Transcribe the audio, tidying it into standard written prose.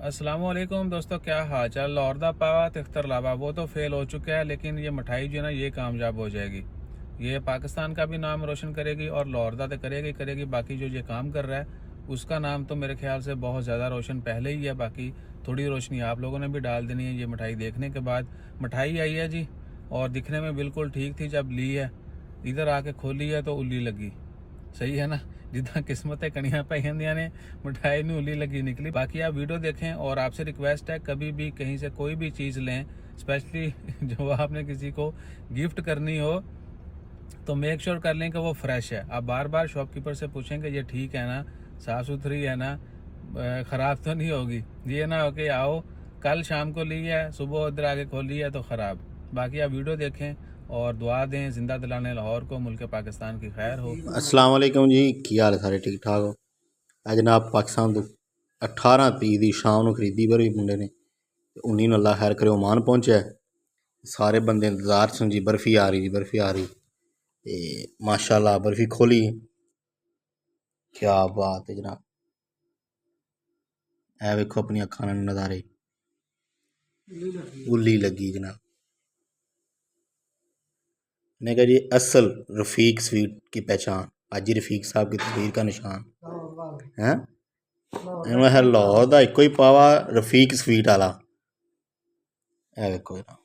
अस्सलामुअलैकुम दोस्तों, क्या हाल चाल। लाहौर दा पावा तिख्तर लावा वो तो फेल हो चुका है, लेकिन ये मिठाई जो है ना ये कामयाब हो जाएगी। ये पाकिस्तान का भी नाम रोशन करेगी और लाहौर दा तो करेगी करेगी। बाकी जो ये काम कर रहा है उसका नाम तो मेरे ख्याल से बहुत ज़्यादा रोशन पहले ही है। बाकी थोड़ी रोशनी आप लोगों ने भी डाल देनी है। ये मिठाई देखने के बाद मिठाई आई है जी, और दिखने में बिल्कुल ठीक थी। जब ली है इधर आके खोली है तो उल्ली लगी। सही है ना, जिदा किस्मत कणियां पाई होंदियां ने, मिठाई नूं उल्ली लगी निकली। बाकी आप वीडियो देखें और आपसे रिक्वेस्ट है, कभी भी कहीं से कोई भी चीज़ लें, स्पेशली जो आपने किसी को गिफ्ट करनी हो तो मेक श्योर कर लें कि वो फ्रेश है। आप बार बार शॉपकीपर से पूछें कि ये ठीक है ना, साफ़ सुथरी है ना, ख़राब तो नहीं होगी। ये ना हो कि आओ कल शाम को ली है, सुबह इधर आके खोली है तो ख़राब। बाकी आप वीडियो देखें और दुआ दें, जिंदा दिलाने लाहौर को, मुल्क पाकिस्तान की खैर हो। अस्सलाम वालेकुम जी, की हाल है सारे ठीक ठाक हो। अज जनाब पाकिस्तान तो 18 तरीक की शाम को खरीदी पर मुंडे ने 19 ਨੂੰ अल्लाह खैर करे ओमान पहुंचा। सारे बंदे इंतजार सन जी, बर्फी आ रही जी, बर्फी आ रही। माशाल्लाह बर्फी खोली, क्या बात है जनाब। ए वेखो अपनी अखा नाल नज़ारे, उल्ली लगी जनाब। ने कहा जी असल रफ़ीक स्वीट की पहचान, हाजी रफ़ीक साहब की तस्वीर का निशान है। है लाहौर का एको ही पावा रफ़ीक स्वीट वाला। ए वेखो जनाब।